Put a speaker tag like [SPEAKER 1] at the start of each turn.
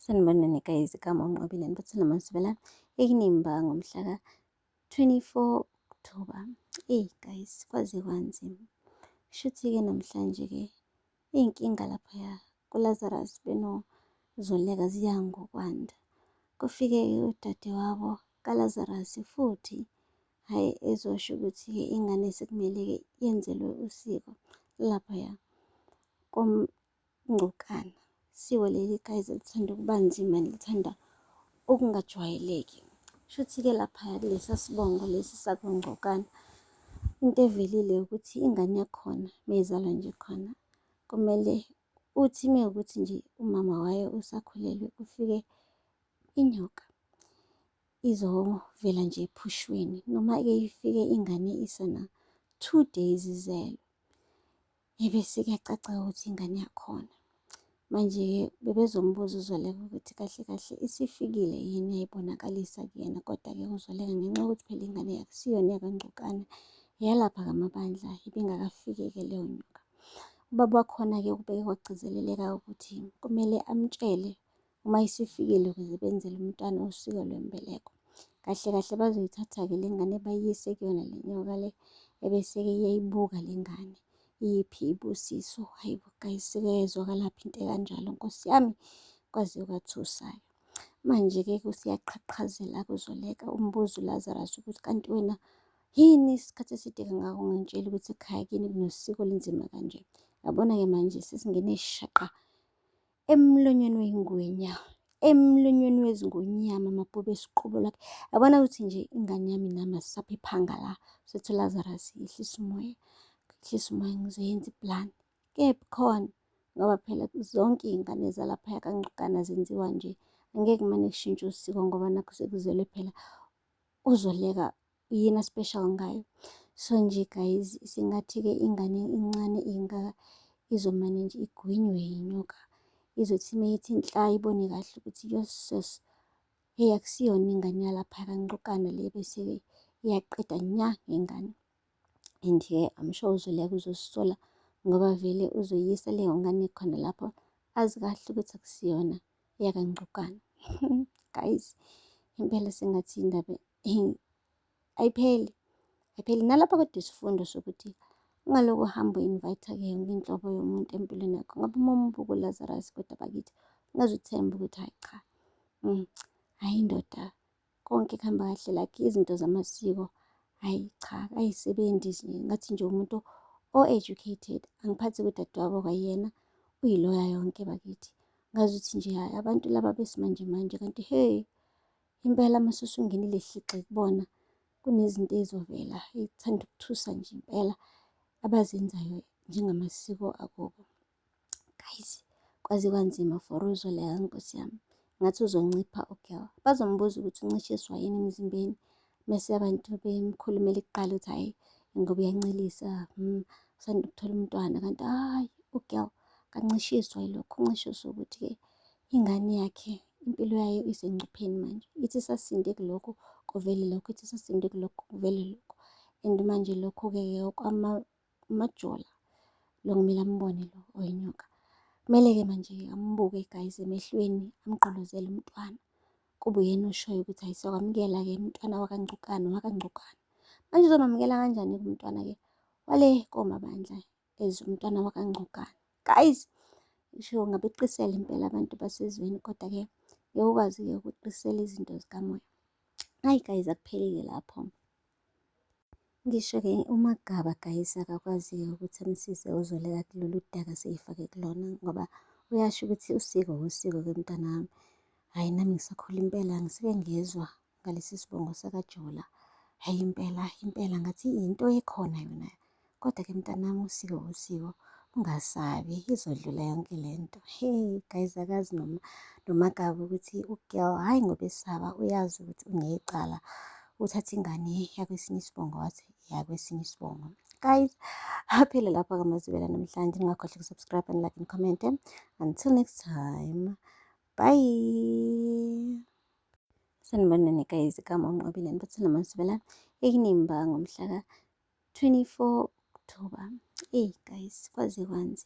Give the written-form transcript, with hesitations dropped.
[SPEAKER 1] Sanibonani guys, igama uNqobile Mphathele Masibela ekinimba ngomhla ka-24 October. Guys, kwaze kwanzima. Shuthi-ke namhlanje-ke iy'nkinga laphaya kuLazarus benoZoleka ziya ngokwanda. Kufike-ke udadewabo kaLazarus futhi hhayi ezosho ukuthi-ke ingane sekumele-ke yenzelwe usiko laphaya komngcukana. Isiko leli guys lithanda ukuba nzima, lithanda ukungajwayeleki. Shuthi-ke laphaya kulesa sibongo lesi sakongcokana, into evelile ukuthi ingane yakhona meyizalwa nje khona kumele uthi mewukuthi nje umama wayo usakhulelwe, kufike inyoka izovela nje ephushweni, noma-ke ifike ingane isana 2 days izelwe, ebese kuyacaca ukuthi ingane yakhona. Manje-ke bebezombuza uZoleka ukuthi kahle kahle isifikile yini yayibonakalisa kuyena, kodwa-ke uZoleka ngenxa yokuthi phela ingane akusiyona yakangcokana, eyalapha kamabandla ibingakafiki-ke leyo nyoka. Ubaba wakhona-ke kubeke kwagcizeleleka ukuthi kumele amtshele uma isifikile ukuze benzele umntwana usiko lwembeleko. Kahle kahle bazoyithatha-ke le ngane bayise kuyona le nyoka le, ebese-ke iyayibuka le ngane iyiphi ibusiso. Hayi bo guys, sekuyezwakalapha into ekanjalo Nkosi yami, kwaze kwathusayo. Manje-ke usiyaqhaqhazela kuZoleka, umbuza uLazarus ukuthi kanti wena yini isikhathi eside kangaka ungangitsheli ukuthi ekhaya kini kunosiko linzima kanje. Yabona-ke manje sesingene shaqa emlonyeni wey'ngwenya, emlonyeni wezingonyama, amabhube esiqubulo lakhe. Yabona ukuthi nje ingane yami nami asisapho iphanga la. Sethi uLazarus yehlisa umoya, yehlisa umoya ngizoyenza iplani. Kepha khona ngoba phela zonke iy'ngane zalaphaya kangcokana zenziwa nje, angeke kumane kushintshe usiko ngoba nakho sekuzelwe phela uZoleka, yini special ngayo. So nje guys, singathi-ke ingane incane ingaka izomane nje igwinywe yinyoka, izothi meyithi nhla ibone kahle ukuthi yoses, hey akusiyona ingane yalaphaya kangcokana le, bese-ke iyaqeda nya ngengane. And-ke I'm sure uZoleka uzosisola ngoba vele uzoyisa leyo ngane khona lapho azi kahle ukuthi akusiyona yakangcokana. Guys, impela sengathi indaba ayipheli nalapha kodwa isifundo sokuthi ungalokhu uhamba u-invite-ke yonke inhlobo yomuntu empilweni yakho. Ngabe uma umbuka uLazarus kodwa bakithi ungazithemba ukuthi hayi cha, hhayi indoda konke kuhamba kahle lakhe, izinto zamasiko hayi cha ayisebenzi nje. Ngathi nje umuntu o-educated, angiphathi ukuthi dadewabo kwayena uyiloya yonke bakithi. Ngazi ukuthi nje hhayi abantu laba besimanje manje, kanti hey impela mase usungenile hlixe kubona kunezinto ey'zovela ey'thanda ukuthusa nje impela abazenzayo njengamasiko akubo. Guys, kwaze kwanzima for uZoleka Nkosi yami, ngathi uzoncipha u-girl. Bazombuza ukuthi uncishiswa yini emzimbeni, mese abantu bemkhulumela kuqala ukuthi hhayi ngoba uyancelisa, usanda ukuthola umntwana, kanti hhayi u-girl kancishiswa yilokho. Uncishiswa ukuthi-ke ingane yakhe impilo yayo isengcupheni manje, ithi isasinde kulokhu kuvele lokho, ithi isasinde kulokhu kuvele lokho. And manje lokho-ke kwamajola lo kumele ambone lo oyinyoka, kumele-ke manje ambuke guys emehlweni, amgqolozele umntwana, kube uyena oshoyo ukuthi hhayi siyakwamukela-ke umntwana wakangcokana. Manje uzomamukela kanjani-ke umntwana-ke wale komabandla as umntwana wakangcokana? Guys, ngisho ngabeqisela impela abantu basezweni, kodwa-ke ngeke ukwazi-ke ukuqisela izinto zikamoya. Hayi guys, akuphelile lapho. Ngisho-ke uMagaba guys akakwazi-ke ukuthi amsize uZoleka kulolu daka aseyifake kulona, ngoba uyasho ukuthi usiko usiko-ke mntanami. Hhayi nami ngisakhula impela ngiseke ngezwa ngalesi sibongo sakaJola. Hhayi impela ngathi into ekhona yona, kodwa-ke mntanami usiko usiko, ungasabi izodlula yonke le nto. Hey guys, akazi noMagaba ukuthi u-girl hhayi ngoba esaba, uyazi ukuthi unecala uthatha ingane yakwesinye isibongo wathi yakwesinye isibongo. Guys, aphele lapha kaMazibela namhlanje. Ningakhohlwa ukusubscribe and like and comment. Until next time, bye. Sanibonani guys, igama uNqobile Mphathele Masibela ekinimba ngomhla ka-24 October. Guys, kwaze kwanzima.